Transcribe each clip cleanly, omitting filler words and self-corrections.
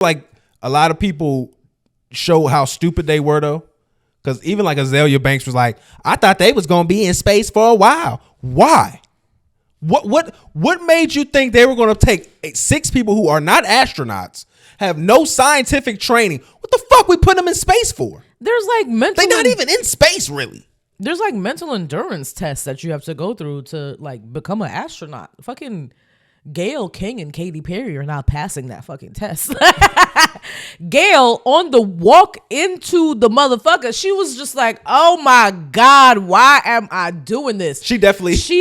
like a lot of people show how stupid they were though. Because even like Azalea Banks was like, I thought they was going to be in space for a while. Why? What made you think they were going to take 6 people who are not astronauts, have no scientific training? What the fuck we put them in space for? There's like mental. They're not even in space, really. There's like mental endurance tests that you have to go through to like become an astronaut. Fucking Gayle King and Katy Perry are not passing that fucking test. Gayle, on the walk into the motherfucker, she was just like, oh my God, why am I doing this? She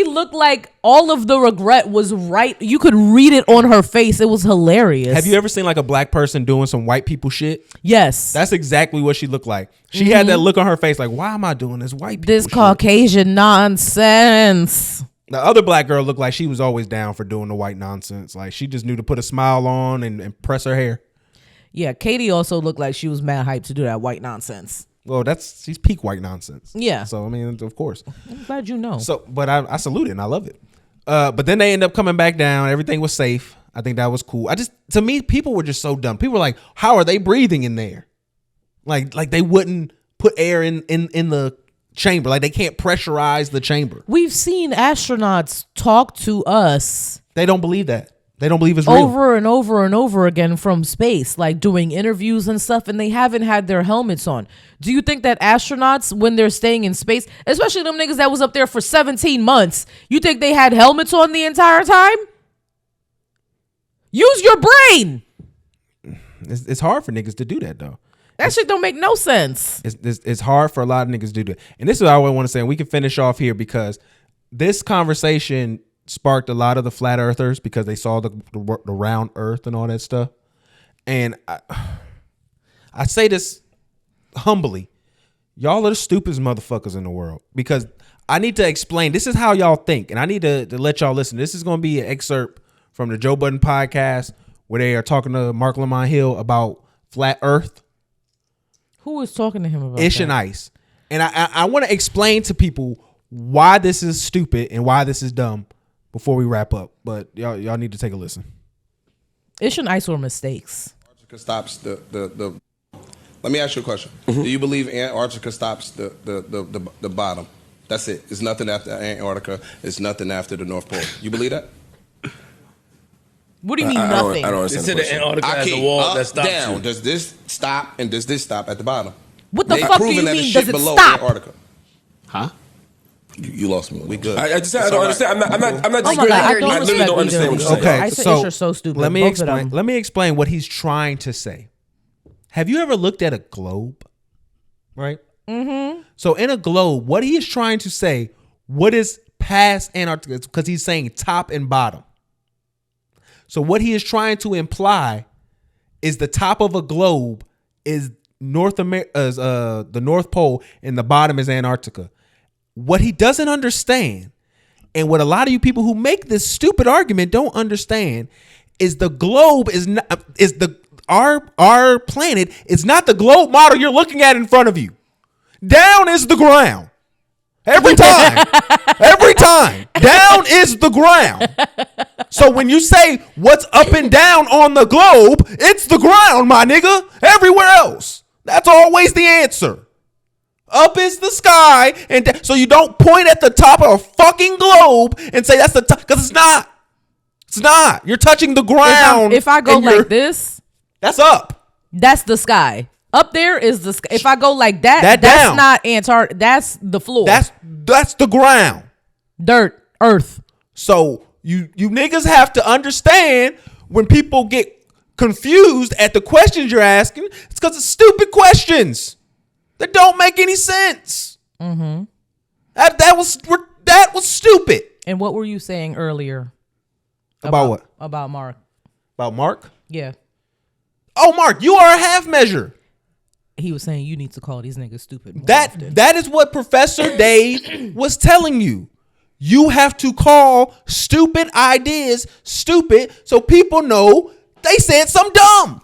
looked like all of the regret was right. You could read it on her face. It was hilarious. Have you ever seen like a black person doing some white people shit? Yes. That's exactly what she looked like. She had that look on her face like, why am I doing this white people shit? Caucasian nonsense. The other black girl looked like she was always down for doing the white nonsense. Like she just knew to put a smile on and press her hair. Yeah, Katie also looked like she was mad hyped to do that white nonsense. Well, she's peak white nonsense. Yeah. So, I mean, of course. I'm glad you know. So, but I salute it and I love it. But then they end up coming back down. Everything was safe. I think that was cool. To me, people were just so dumb. People were like, how are they breathing in there? Like they wouldn't put air in the chamber. Like they can't pressurize the chamber. We've seen astronauts talk to us. They don't believe that. They don't believe it's real. Over and over and over again from space, like doing interviews and stuff, and they haven't had their helmets on. Do you think that astronauts, when they're staying in space, especially them niggas that was up there for 17 months, you think they had helmets on the entire time? Use your brain. It's hard for niggas to do that though. That shit don't make no sense. It's hard for a lot of niggas to do that. And this is what I want to say, and we can finish off here because this conversation sparked a lot of the flat earthers because they saw the round earth and all that stuff. And I say this humbly. Y'all are the stupidest motherfuckers in the world because I need to explain. This is how y'all think. And I need to let y'all listen. This is going to be an excerpt from the Joe Budden podcast where they are talking to Marc Lamont Hill about flat earth. Who was talking to him about Ish that? and Ice. And I want to explain to people why this is stupid and why this is dumb before we wrap up. But y'all need to take a listen. Ish and Ice were mistakes. Antarctica stops the Let me ask you a question. Mm-hmm. Do you believe Antarctica stops the bottom? That's it. It's nothing after Antarctica. It's nothing after the North Pole. You believe that? What do you mean nothing? I don't understand the Antarctica has a wall that stops down. you. Does this stop and does this stop at the bottom? What the fuck do you mean? Does it stop? Antarctica. Huh? You lost me. We good. I don't understand. I'm not Oh my disagreeing. God, I I literally don't understand what you're saying. Okay, I say so Ish are so stupid. Let me Both explain. of them. Let me explain what he's trying to say. Have you ever looked at a globe? Right. Mm-hmm. So in a globe, what he is trying to say, what is past Antarctica? Because he's saying top and bottom. So what he is trying to imply is the top of a globe is the North Pole and the bottom is Antarctica. What he doesn't understand, and what a lot of you people who make this stupid argument don't understand, is the globe our planet is not the globe model you're looking at in front of you. Down is the ground. Every time. Every time. Down is the ground. So when you say what's up and down on the globe, it's the ground, my nigga. Everywhere else. That's always the answer. Up is the sky. And so you don't point at the top of a fucking globe and say that's the top, because it's not. It's not. You're touching the ground. If I go like this, that's up. That's the sky. Up there is the sky. If I go like that's down. not Antarctica. That's the floor. That's the ground. Dirt, earth. So you niggas have to understand when people get confused at the questions you're asking, it's because it's stupid questions that don't make any sense. Mm-hmm. That was stupid. And what were you saying earlier? About what? About Marc. About Marc? Yeah. Oh, Marc, you are a half measure. He was saying you need to call these niggas stupid more often. That is what Professor Dave was telling you. You have to call stupid ideas stupid so people know they said something dumb.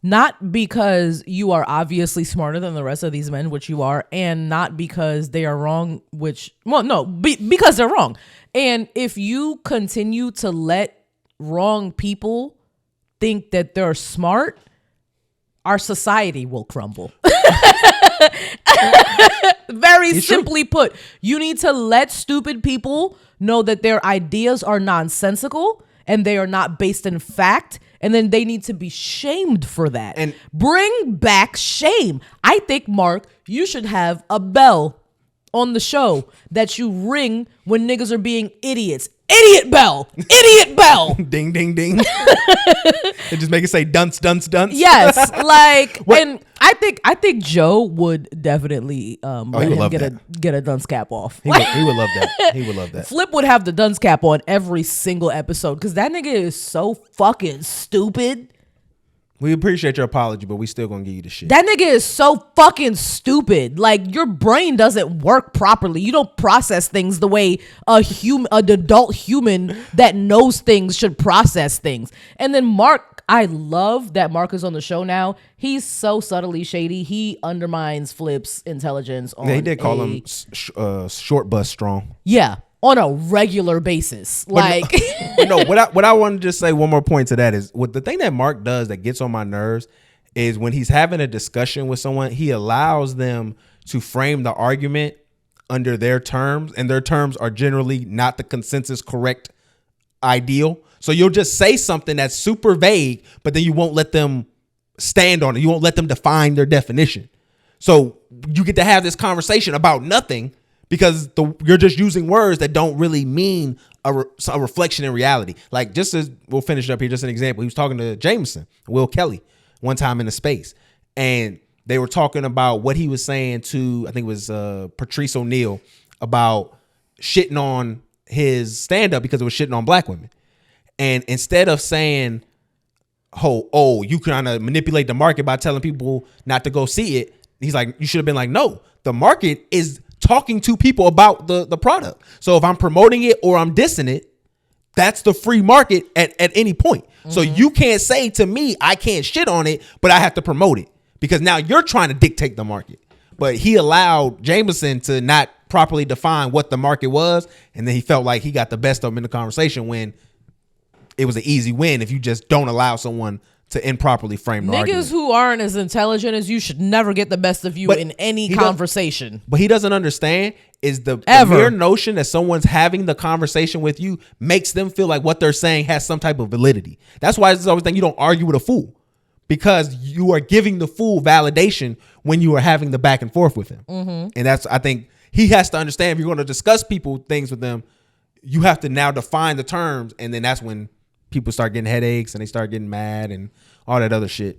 Not because you are obviously smarter than the rest of these men, which you are, and not because they are wrong, because they're wrong. And if you continue to let wrong people think that they're smart, our society will crumble. Very simply put, you need to let stupid people know that their ideas are nonsensical and they are not based in fact. And then they need to be shamed for that. And bring back shame. I think, Mark, you should have a bell on the show that you ring when niggas are being idiots. Idiot bell. Idiot bell. Ding, ding, ding. And just make it say dunce, dunce, dunce. Yes. Like, and I think Joe would definitely let him get a dunce cap off. He would love that. He would love that. Flip would have the dunce cap on every single episode because that nigga is so fucking stupid. We appreciate your apology, but we still gonna give you the shit. That nigga is so fucking stupid. Like, your brain doesn't work properly. You don't process things the way an adult human that knows things should process things. And then Mark, I love that Mark is on the show now. He's so subtly shady. He undermines Flip's intelligence. He did call him short bus strong. Yeah. On a regular basis. Like, what I want to just say one more point to that is what the thing that Mark does that gets on my nerves is when he's having a discussion with someone, he allows them to frame the argument under their terms, and their terms are generally not the consensus correct ideal. So you'll just say something that's super vague, but then you won't let them stand on it. You won't let them define their definition. So you get to have this conversation about nothing because you're just using words that don't really mean a reflection in reality. Like, just as we'll finish up here, just an example. He was talking to Jameson, Will Kelly, one time in a space, and they were talking about what he was saying to, I think it was Patrice O'Neal, about shitting on his stand-up because it was shitting on black women. And instead of saying, oh, you kind of manipulate the market by telling people not to go see it, he's like, you should have been like, no, the market is talking to people about the product. So if I'm promoting it or I'm dissing it, that's the free market at any point. Mm-hmm. So you can't say to me, I can't shit on it, but I have to promote it because now you're trying to dictate the market. But he allowed Jameson to not properly define what the market was. And then he felt like he got the best of him in the conversation when it was an easy win if you just don't allow someone to improperly frame the argument. Niggas who aren't as intelligent as you should never get the best of you in any conversation. But he doesn't understand is the mere notion that someone's having the conversation with you makes them feel like what they're saying has some type of validity. That's why it's always thing you don't argue with a fool, because you are giving the fool validation when you are having the back and forth with him. Mm-hmm. And that's, I think he has to understand, if you're going to discuss things with them, you have to now define the terms, and then that's when people start getting headaches and they start getting mad and all that other shit.